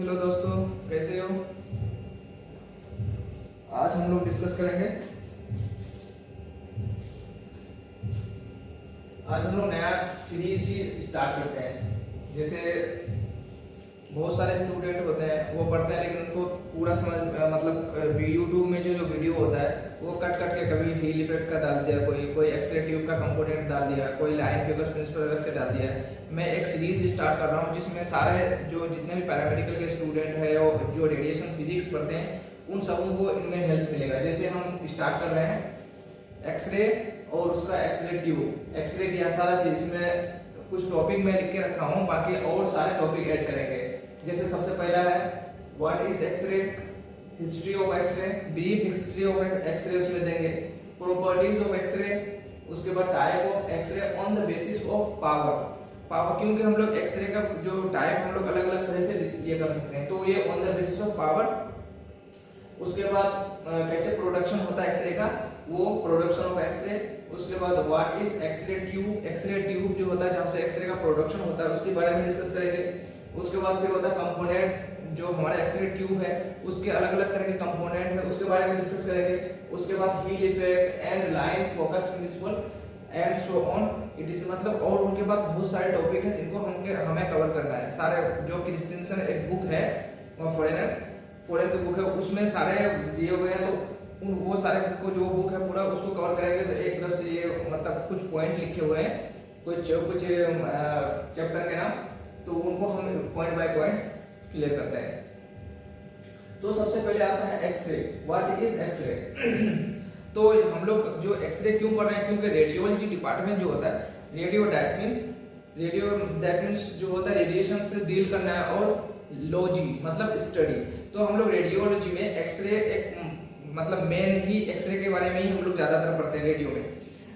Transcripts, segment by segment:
Hello दोस्तों, कैसे हो? आज हम लोग डिस्कस करेंगे। आज हम लोग नया सीरीज ही स्टार्ट करते हैं। जैसे बहुत सारे स्टूडेंट होते हैं, वो पढ़ते हैं लेकिन उनको पूरा समझ मतलब यूट्यूब में जो जो वीडियो होता है वो कट कट के कभी हील इफेक्ट का डाल दिया, कोई एक्सरे ट्यूब का कंपोनेंट डाल दिया, कोई लाइन फोकस प्रिंसिपल अलग से डाल दिया। मैं एक सीरीज स्टार्ट कर रहा हूँ जिसमें सारे जो जितने भी पैरामेडिकल के स्टूडेंट है और जो रेडिएशन फिजिक्स पढ़ते हैं उन सबों को इनमें हेल्प मिलेगा। जैसे हम स्टार्ट कर रहे हैं एक्सरे और उसका एक्सरे ट्यूब, एक्सरे की सारा चीज इसमें कुछ टॉपिक मैं लिख के रखा हूँ, बाकी और सारे टॉपिक ऐड करेंगे। जैसे सबसे पहला है what is X ray, history of X ray, brief history of X ray उसमें देंगे, प्रॉपर्टीज ऑफ एक्सरे, उसके बाद type of X ray on the basis of power, क्योंकि हम लोग एक्सरे का जो टाइप हम लोग अलग अलग तरह से ये कर सकते हैं, तो ये on the basis of power. उसके बाद कैसे प्रोडक्शन होता है एक्सरे का, वो प्रोडक्शन ऑफ एक्सरे। उसके बाद what is X ray tube, X ray tube जो होता है जहाँ से एक्सरे का प्रोडक्शन होता है उसके बारे में डिस्कस करेंगे। उसके बाद फिर होता है कंपोनेंट, जो हमारा एक्सरे ट्यूब है उसके अलग अलग तरह के कंपोनेंट है उसके बारे में डिस्कस करेंगे। उसके बाद heel effect and line focus principle and so on it is, मतलब और उनके बाद बहुत सारे टॉपिक हैं जिनको हमें कवर करना है। सारे जो क्रिस्टियन एक बुक है फॉरेन की बुक है उसमें सारे दिए हुए हैं, तो वो सारे को जो बुक है पूरा उसको कवर करेंगे। तो एक तरफ से ये मतलब कुछ पॉइंट लिखे हुए हैं, कुछ चैप्टर के नाम, तो उनको हम पॉइंट बाय पॉइंट क्लियर करते हैं। तो सबसे पहले आता है एक्सरे, व्हाट इज एक्सरे। तो हम लोग जो एक्सरे क्यों पढ़ रहे हैं, क्योंकि रेडियोलॉजी डिपार्टमेंट जो होता है, रेडियो दैट मींस जो होता है रेडिएशन से डील करना है, और लॉजी मतलब स्टडी। तो हम लोग रेडियोलॉजी में एक्सरे एक मतलब मेन ही एक्सरे के बारे में ही हम लोग ज्यादातर पढ़ते हैं रेडियो में।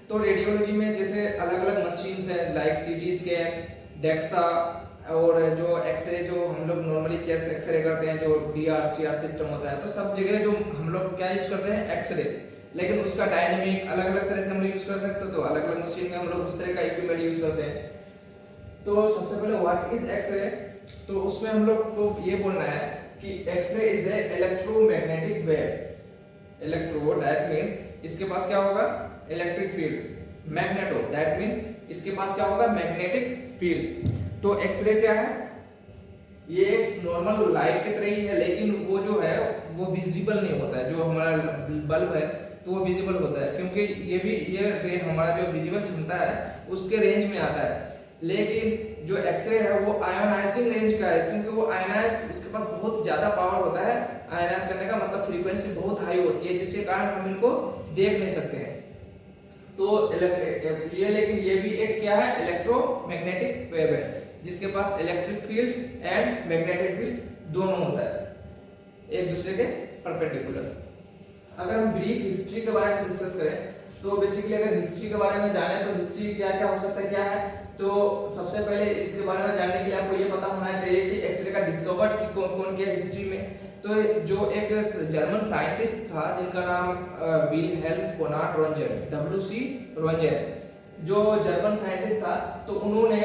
तो रेडियोलॉजी में जैसे अलग अलग मशीन्स हैं लाइक सीटी स्कैन, डेक्सा, और जो एक्सरे जो हम लोग नॉर्मली चेस्ट एक्सरे करते हैं जो DRCR सिस्टम होता है, तो सब जगह जो हम लोग क्या यूज करते हैं एक्सरे, लेकिन उसका डायनेमिक अलग अलग तरह से हम यूज कर सकते हैं। तो अलग अलग मशीन में हम लोग उस तरह का इक्विपमेंट यूज करते हैं। तो सबसे पहले व्हाट इज एक्सरे, तो उसमें हम लोग को ये बोलना है कि X ray is a electromagnetic wave. Electro that means इसके पास क्या होगा electric field, magneto that means इसके पास क्या होगा मैग्नेटिक फील्ड। तो एक्सरे क्या है, ये एक नॉर्मल लाइट की तरह ही है, लेकिन वो जो है वो विजिबल नहीं होता है। जो हमारा बल्ब है तो वो विजिबल होता है, क्योंकि ये हमारा जो विजिबल क्षमता है उसके रेंज में आता है। लेकिन जो एक्सरे है वो आयोनाइजिंग रेंज का है, क्योंकि वो आयनाइज उसके पास बहुत ज्यादा पावर होता है। आयनाइज करने का मतलब फ्रीक्वेंसी बहुत हाई होती है, जिसके कारण हम इनको देख नहीं सकते हैं। तो लेकिन ये भी एक क्या है इलेक्ट्रोमैग्नेटिक वेव है, जिसके पास electric field and magnetic field दोनों होता है एक दूसरे के परपेंडिकुलर। अगर हम ब्रीफ हिस्ट्री के बारे में डिस्कस करें, तो बेसिकली अगर हिस्ट्री के बारे में जाने तो हिस्ट्री क्या क्या हो सकता है क्या है, तो सबसे पहले इसके बारे में जानने के लिए आपको ये पता होना चाहिए कि एक्सरे का डिस्कवर्ड कि कौन कौन किया हिस्ट्री में। तो जो एक जर्मन साइंटिस्ट था जिनका नाम Wilhelm Konrad Röntgen, WC Röntgen, जो जर्मन साइंटिस्ट था, तो उन्होंने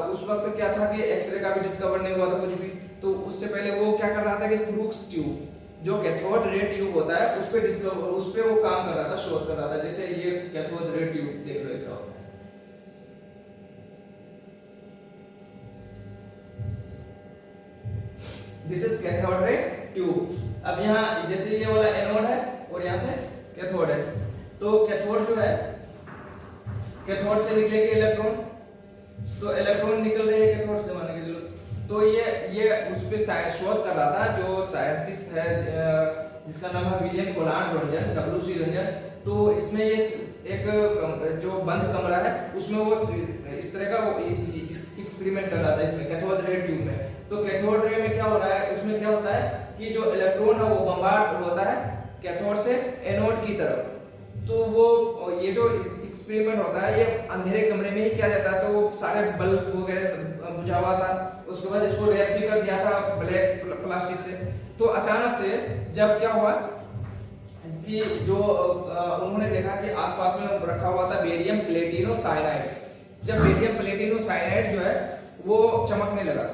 उस वक्त क्या था कि एक्सरे का भी डिस्कवर नहीं हुआ था कुछ भी। तो उससे पहले वो क्या कर रहा था कि क्रूक्स ट्यूब जो कैथोड रे ट्यूब होता है उस पे वो काम कर रहा था, शोध कर रहा था। जैसे ये कैथोड रे ट्यूब देख लो ऐसा होता है। This is cathode ray tube. अब यहाँ जैसे ये वाला एनोड है और यहाँ से कैथोड है, तो कैथोड जो है कैथोड से निकलेंगे इलेक्ट्रॉन, तो इलेक्ट्रॉन निकल रहे हैं कैथोड से मान के चलो। तो ये उस पे शोध कर रहा था जो साइंटिस्ट है जिसका नाम है William Konrad Röntgen, WC Röntgen. तो इसमें ये एक जो बंद कमरा है उसमें वो इस तरह का वो एक्सपेरिमेंट कर रहा था इसमें कैथोड रे ट्यूब में। तो कैथोड रे में क्या हो रहा है, उसमें क्या होता है कि जो इलेक्ट्रॉन है वो बम्बार्ड होता है कैथोड से एनोड की तरफ। तो वो ये जो एक्सपेरिमेंट होता है ये अंधेरे कमरे में ही किया जाता है, तो वो सारे बल्ब वगैरह बुझा हुआ था। उसके बाद इसको रैप भी कर दिया था ब्लैक प्लास्टिक से। तो अचानक से जब क्या हुआ कि जो उन्होंने देखा कि आसपास में रखा हुआ था बेरियम प्लेटिनो साइनाइड। जब बेरियम प्लेटिनो साइनाइड जो है वो चमकने लगा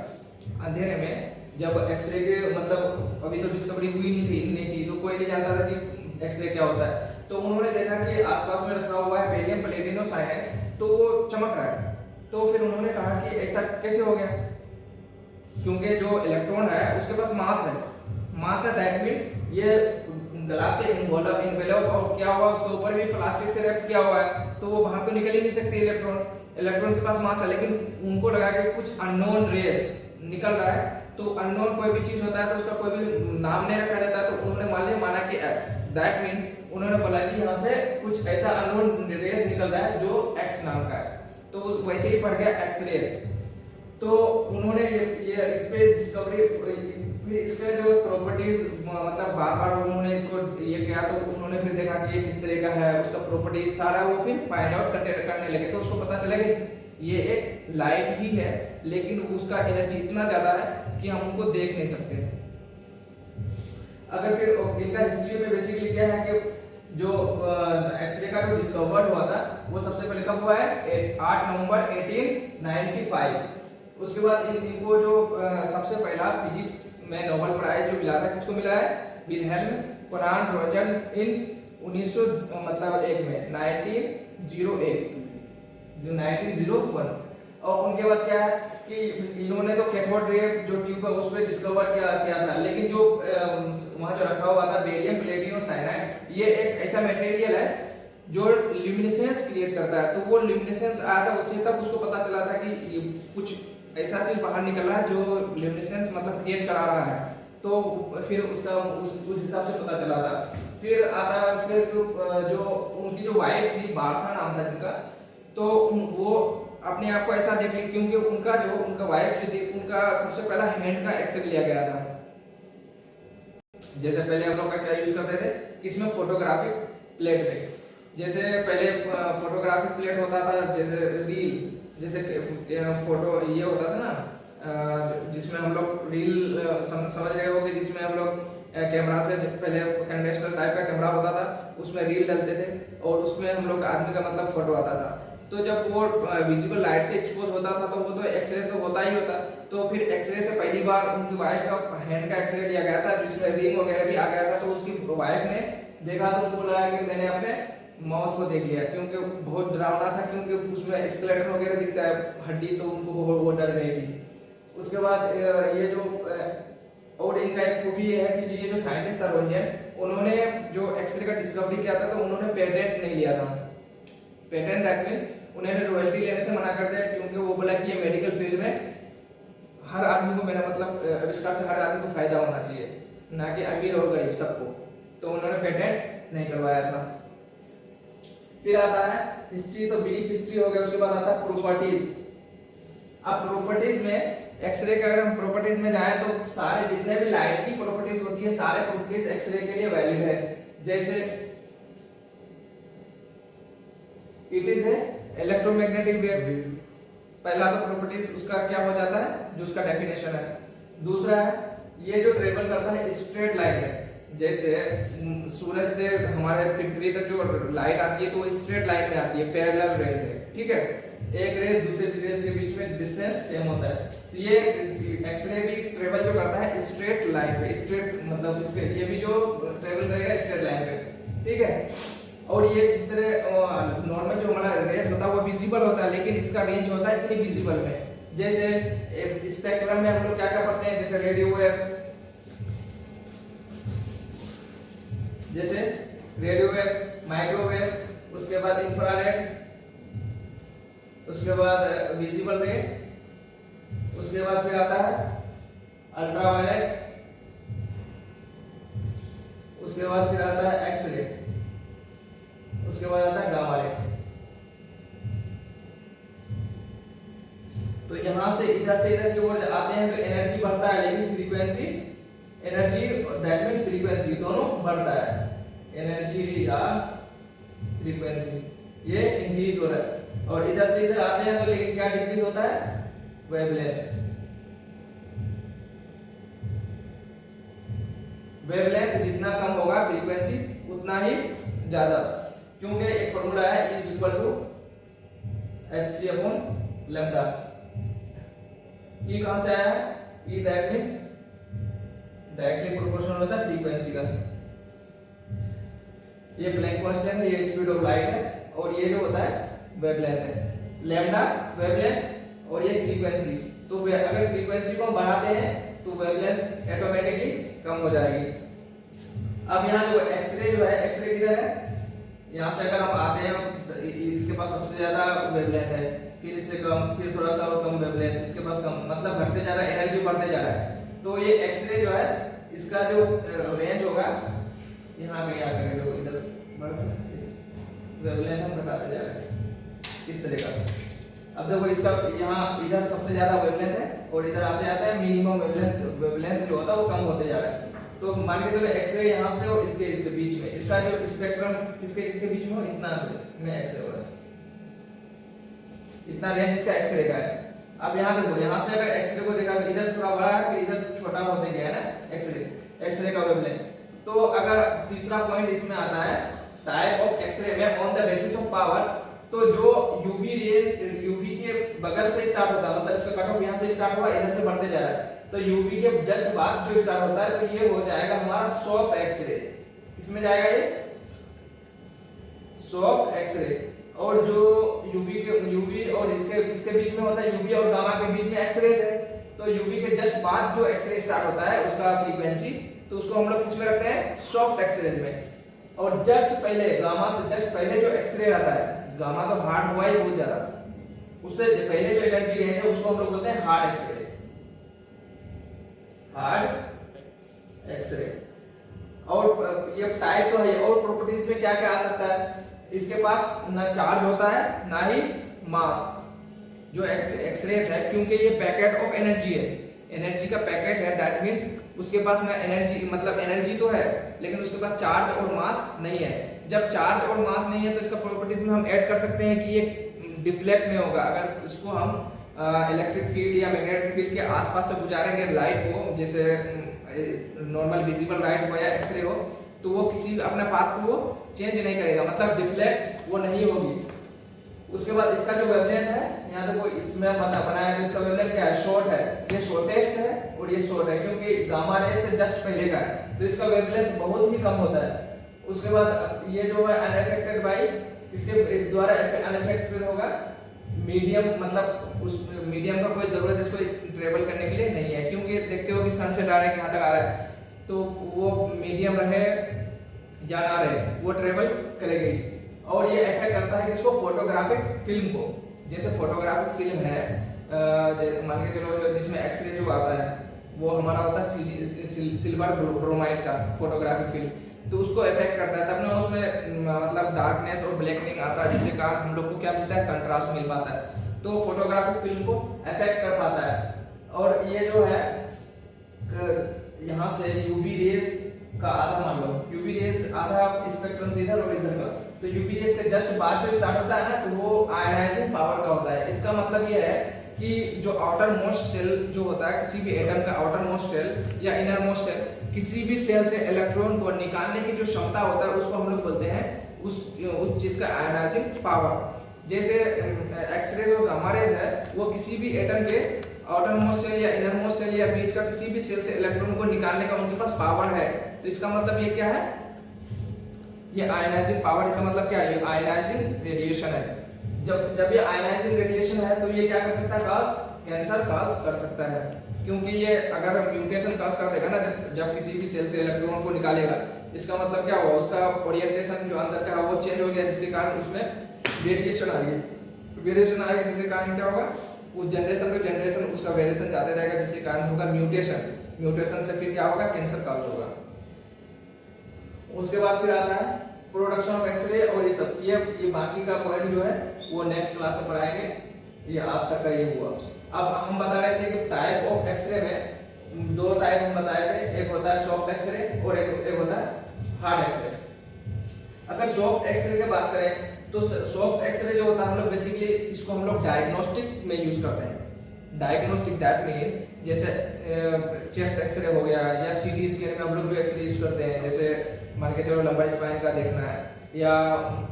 अंधेरे में, जब एक्सरे के मतलब अभी तो डिस्कवरी हुई नहीं थी तो कोई नहीं जानता था कि एक्सरे क्या होता है। तो उन्होंने देखा कि आसपास में रखा हुआ है बेरियम प्लेटिनम साइनाइड, तो वो चमक रहा है। तो फिर उन्होंने कहा कि ऐसा कैसे हो गया, क्योंकि जो इलेक्ट्रॉन है उसके पास मास है, दैट मींस ये ग्लास से इन्वेलप और क्या हुआ उसके ऊपर भी प्लास्टिक से रैप किया हुआ है, तो वो बाहर तो निकल ही नहीं सकती इलेक्ट्रॉन के पास मास है। लेकिन उनको लगा कि कुछ अननोन रेस निकल रहा है, तो अननोन कोई भी चीज होता है तो उसका कोई भी नाम नहीं रखा जाता, तो उन्होंने माना कि एक्स, दैट मींस उन्होंने बोला कि यहाँ से कुछ ऐसा अननोन रेस निकल रहा है जो एक्स नाम का है, तो उस वैसे ही पड़ गया एक्स रेस। तो उन्होंने ये इस पे डिस्कवरी, फिर इसके जो प्रॉपर्टीज मतलब बार बार उन्होंने इसको ये किया, तो उन्होंने फिर देखा कि ये किस तरह का है, उसका प्रॉपर्टीज सारा वो फिर फाइंड आउट करने लगे। तो उसको पता चला कि ये एक लाइट ही है, लेकिन उसका एनर्जी इतना ज्यादा है कि हम उनको देख नहीं सकते। अगर फिर इनका हिस्ट्री में बेसिकली क्या है कि जो एक्सरे का जो डिस्कवर्ड हुआ था वो सबसे पहले कब हुआ है, 8 नवंबर 1895। उसके बाद इनको जो सबसे पहला फिजिक्स में नोबेल प्राइज जो मिला था, किसको मिला है, विल्हेल्म कोनान रोजन इन 1901 में 1901। और उनके बाद क्या है कि इन्होंने तो कैथोड रे जो ट्यूब है उसमें डिस्कवर किया था, लेकिन जो वहां जो रखा हुआ था बेरियम प्लेटिनम साइनाइड, ये एक ऐसा मटेरियल है जो ल्यूमिनेसेंस क्रिएट करता है। तो वो ल्यूमिनेसेंस आया था उससे, तब उसको पता चला था कि ये कुछ ऐसा चीज बाहर निकल रहा है जो ल्यूमिनेसेंस मतलब क्रिएट करा रहा है। तो फिर उसका उस हिसाब से पता चला था। फिर आता है उसके जो उनकी जो वाइफ थी, बार्था नाम था जिनका, तो वो अपने आप को ऐसा देख ली, क्योंकि उनका वाइफ जो थी उनका सबसे पहला हैंड का एक्सरे लिया गया था। जैसे पहले हम लोग का क्या यूज करते थे, इसमें फोटोग्राफिक प्लेट थे। जैसे पहले फोटोग्राफिक प्लेट होता था, जैसे रील, जैसे फोटो ये होता था ना, जिसमें हम लोग रील समझ रहे होंगे, जिसमें हम लोग कैमरा से पहले कन्वेंशनल टाइप का कैमरा होता था, उसमें रील डालते थे और उसमें हम लोग आदमी का मतलब फोटो आता था। तो जब वो विजिबल लाइट से एक्सपोज होता था तो वो तो एक्सरे से होता ही होता। तो फिर एक्सरे से पहली बार उनकी वाइफ का हैंड का एक्सरे लिया गया था, जिसमें रिंग वगैरह भी आ गया था। तो उसकी वाइफ ने देखा तो उनको लगा कि मैंने अपने मौत को देख लिया, क्योंकि बहुत डरावना सा, क्योंकि उसमें स्केलेटन वगैरह दिखता है हड्डी, तो उनको वो डर गई थी। उसके बाद ये जो और इनका एक खूबी ये है कि ये जो साइंटिस्ट था रोंजन, उन्होंने जो एक्सरे का डिस्कवरी किया था तो उन्होंने पेटेंट नहीं लिया था। पेटेंट दैट मींस उन्होंने रॉयल्टी लेने से मना कर दिया, क्योंकि वो बोला कि ये मेडिकल फील्ड में हर आदमी को, मेरा मतलब आविष्कार से हर आदमी को फायदा होना चाहिए, ना कि अमीर और गरीब सबको। तो उन्होंने पेटेंट नहीं करवाया था। फिर आता है हिस्ट्री, तो बिलीफ हिस्ट्री हो गया। उसके बाद आता है प्रॉपर्टीज। अब प्रॉपर्टीज में एक्सरे के अगर हम प्रॉपर्टीज में जाएं तो सारे जितने भी लाइट की प्रॉपर्टीज होती है, सारे प्रॉपर्टीज एक्सरे के लिए वैलिड है। जैसे it is a electromagnetic wave, पहला तो प्रॉपर्टीज उसका क्या हो जाता है, जो उसका डेफिनेशन है। दूसरा है ये जो ट्रेवल करता है स्ट्रेट लाइन में, जैसे सूरज से हमारे पृथ्वी तक जो लाइट आती है तो वो स्ट्रेट लाइन में आती है, पैरेलल रेज है, ठीक है। एक रेज दूसरे रेज के बीच में डिस्टेंस सेम होता है। तो ये एक्सरे भी ट्रेवल जो करता है स्ट्रेट लाइन पे, स्ट्रेट मतलब इसके ये भी जो ट्रेवल करेगा स्ट्रेट लाइन पे, ठीक है। और ये जिस तरह नॉर्मल जो हमारा रेज होता है वो विजिबल होता है, लेकिन इसका रेंज होता है इनविजिबल में। जैसे स्पेक्ट्रम में हम लोग क्या क्या पढ़ते हैं, जैसे रेडियो वेव, जैसे रेडियो वेव, माइक्रोवेव, उसके बाद इंफ्रारेड, उसके बाद विजिबल रे, उसके बाद फिर आता है अल्ट्रावायलेट, उसके बाद फिर आता है एक्स रे, उसके बाद आता है गामा रे। तो यहां से इधर की ओर आते हैं तो एनर्जी बढ़ता है, लेकिन frequency, energy that means frequency दोनों बढ़ता है, एनर्जी या फ्रीक्वेंसी ये इंक्रीज हो रहा है। और इधर से इधर आते हैं तो लेकिन क्या डिक्रीज होता है, वेवलेंथ। वेवलेंथ जितना कम होगा फ्रीक्वेंसी उतना ही ज्यादा, क्योंकि एक फॉर्मूला है E = hc/λ। E कहां से आया है, E दैट मींस होता है फ्रीक्वेंसी का। ये प्लैंक कांस्टेंट है, ये स्पीड ऑफ लाइट है, और ये जो होता है वेवलेंथ है, लैम्डा वेवलेंथ और ये फ्रीक्वेंसी। तो अगर फ्रीक्वेंसी को हम बढ़ाते हैं तो वेवलेंथ ऑटोमेटिकली कम हो जाएगी। अब यहाँ जो एक्सरे जो है, एक्सरे किधर है, यहाँ से अगर हम आते हैं इसके पास सबसे ज्यादा वेवलेंथ है, फिर इससे कम, फिर थोड़ा सा और कम वेवलेंथ, इसके पास कम, मतलब घटते जा रहा है, एनर्जी बढ़ते जा रहा है। तो ये एक्सरे जो है इसका जो रेंज होगा, यहाँ पे याद करें, देखो इधर वेवलेंथ हम घटाते जा रहे हैं इस तरह का। अब देखो इसका यहाँ इधर सबसे ज्यादा वेवलेंथ है और इधर आते आते मिनिमम वेवलेंथ जो होता है वो कम होते जा रहा है। तो मान के चलो एक्सरे यहाँ से और इसके बीच में, इसका जो स्पेक्ट्रम किसके बीच में हो, इतना में एक्सरे हो रहा है, इतना रेंज इसका एक्सरे का है। अब यहाँ देखो, यहाँ से अगर एक्सरे को देखा तो इधर थोड़ा बड़ा है, फिर इधर छोटा होते गया है ना एक्सरे का वेवलेंथ। तो अगर तीसरा पॉइंट इसमें आता है टाइप ऑफ एक्सरे में on the basis of power. तो जो यूवी के बगल से स्टार्ट होता है, मतलब इसका कट ऑफ यहाँ से स्टार्ट हुआ, इधर से बढ़ते जा रहा है, तो यूवी के जस्ट बाद जो स्टार्ट होता है तो ये हो जाएगा हमारा सॉफ्ट एक्सरे। इसमें जाएगा ये सॉफ्ट एक्सरे। और जो यूवी और इसके बीच में होता है, यूवी और गामा के बीच में एक्सरे है, तो यूवी के जस्ट बाद जो एक्सरे स्टार्ट होता है उसका फ्रीक्वेंसी, तो उसको हम लोग किसमें रखते हैं, सॉफ्ट एक्सरे में। और जस्ट पहले, गामा से जस्ट पहले जो एक्सरे आता है, गामा तो हार्ड हुआ ही बहुत ज्यादा, उससे पहले जो एनर्जी रेंज है उसको हम लोग बोलते हैं हार्ड एक्सरे, हार्ड एक्सरे। और ये टाइप तो है, और प्रॉपर्टीज में क्या क्या आ सकता है, इसके पास ना चार्ज होता है ना ही मास। जो एक्सरेज है, क्योंकि ये पैकेट ऑफ एनर्जी है, एनर्जी का पैकेट है, दैट मींस उसके पास ना एनर्जी, मतलब एनर्जी तो है लेकिन उसके पास चार्ज और मास नहीं है। जब चार्ज और मास नहीं है तो इसका प्रॉपर्टीज में हम ऐड कर सकते हैं कि ये डिफ्लेक्ट में होगा। अगर इसको हम इलेक्ट्रिक फील्ड या मैग्नेटिक फील्ड के आसपास से गुजारेंगे लाइट को, जैसे नॉर्मल विजिबल लाइट हो या एक्सरे हो, तो वो किसी अपने पाथ को वो चेंज नहीं करेगा, मतलब डिफ्लेक्ट वो नहीं होगी। उसके बाद इसका जो वेवलेंथ है, यहाँ देखो इसमें बनाया जो इसका वेवलेंथ क्या है, शॉर्ट है, ये शॉर्टेस्ट है और ये शॉर्ट है, क्योंकि गामा रे से जस्ट पहले का है, तो इसका वेवलेंथ बहुत ही कम होता है। उसके बाद ये जो है अनअफेक्टेड बाय, इसके द्वारा अनअफेक्टेड होगा मीडियम, मतलब उस मीडियम का कोई जरूरत इसको ट्रेवल करने के लिए नहीं है, क्योंकि देखते हो कि सन से डायरेक्ट यहाँ तक आ रहा है, तो वो मीडियम रहे या ना रहे वो ट्रेवल करेगी। और ये इफेक्ट करता है किसको, फोटोग्राफिक फिल्म को। जैसे फोटोग्राफिक फिल्म है, मान के चलो जिसमें एक्सरे जो आता है वो हमारा होता है सिल्वर ब्रोमाइड का फोटोग्राफिक फिल्म, तो उसको इफेक्ट करता है, तब ना उसमें मतलब डार्कनेस और ब्लैकनिंग आता है, जिसके कारण हम लोग को क्या मिलता है, कंट्रास्ट मिल पाता है, तो फोटोग्राफिक फिल्म को इफेक्ट कर पाता है। और ये जो है यहाँ से यूवी रेज का आधा मान लो, यूवी रेज आधा स्पेक्ट्रम से इधर और इधर का, तो यूवी रेज के जस्ट बाद जो स्टार्ट होता है ना, तो वो आयनाइजिंग पावर का होता है। इसका मतलब ये है कि जो आउटर मोस्ट सेल जो होता है किसी भी एटम का, आउटर मोस्ट सेल या इनर मोस्ट सेल, किसी भी सेल से इलेक्ट्रॉन को निकालने की जो क्षमता होता है उसको हम लोग बोलते हैं उस चीज का आयनाइजिंग पावर। जैसे एक्सरे जो गामा रेज है वो किसी भी एटम के आउटर मोस्ट सेल या इनर मोस्ट सेल या बीच का किसी भी सेल से इलेक्ट्रॉन को निकालने का उनके पास पावर है। तो इसका मतलब ये क्या है, ये आयनाइजिंग पावर, इसका मतलब क्या है, ये आयनाइजिंग रेडिएशन है। जब ये आयनाइजिंग रेडिएशन है तो ये क्या कर सकता है, कैंसर कॉज कर सकता है, क्योंकि ये अगर म्यूटेशन कॉज कर देगा ना, जब किसी भी सेल से इलेक्ट्रॉन को निकालेगा, इसका मतलब क्या हुआ, उसका ओरिएंटेशन जो अंदर का वो चेंज हो गया, जिसके कारण उसमें वेरिएशन आ गई, वेरिएशन आएगा, जिसके कारण क्या होगा, उस जनरेशन टू जनरेशन उसका वेरिएशन जाते रहेगा, जिसके कारण होगा म्यूटेशन, म्यूटेशन से फिर क्या होगा, कैंसर कॉज होगा। उसके बाद फिर आता है प्रोडक्शन ऑफ एक्सरे, और ये सब ये बाकी का पॉइंट जो है वो नेक्स्ट क्लास में पढ़ाएंगे, ये आज तक का ये हुआ। अब हम बता रहे थे कि टाइप ऑफ एक्सरे में दो टाइप हम बताए थे, एक होता है सॉफ्ट एक्सरे और एक होता है हार्ड एक्सरे। अगर सॉफ्ट एक्सरे की बात करें तो सॉफ्ट एक्सरे जो होता है हम लोग बेसिकली इसको हम लोग डायग्नोस्टिक में यूज करते हैं। डायग्नोस्टिक दैट मींस जैसे चेस्ट एक्सरे हो गया या सीटी स्कैन में हम लोग जो एक्सरे यूज करते हैं, जैसे मान के चलो लंबर स्पाइन का देखना है या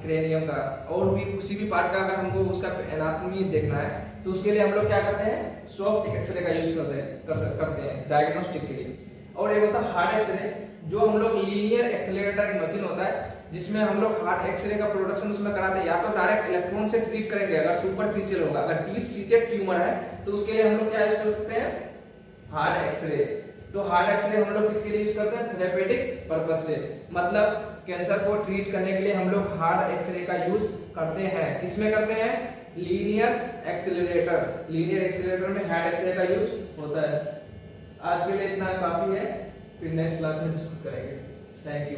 क्रेनियम का, और भी किसी भी पार्ट का अगर हमको उसका एनाटॉमी देखना है, तो उसके लिए हम लोग क्या करते हैं, सॉफ्ट एक्सरे का यूज करते हैं डायग्नोस्टिक के लिए। और एक होता है हार्ड एक्सरे। जो हम लोग लीनियर एक्सेलरेटर एक मशीन होता है जिसमें हम लोग हार्ट एक्सरे का प्रोडक्शन उसमें कराते हैं, या तो डायरेक्ट इलेक्ट्रॉन से ट्रीट करेंगे अगर सुपरफिशियल होगा, अगर डीप सीटेड ट्यूमर है तो उसके लिए हम लोग क्या यूज कर सकते हैं, हार्ट एक्सरे। तो हार्ट एक्सरे हम लोग किसके लिए यूज करते हैं, थेरेपेटिक पर्पस से, मतलब कैंसर को ट्रीट करने के लिए हम लोग हार्ट एक्सरे का यूज करते हैं। किसमें करते हैं, लीनियर एक्सेलरेटर, लीनियर एक्सेलरेटर में हार्ट एक्सरे का यूज होता है। आज के लिए इतना काफी है, फिर नेक्स्ट क्लास में डिस्कस करेंगे। Thank you.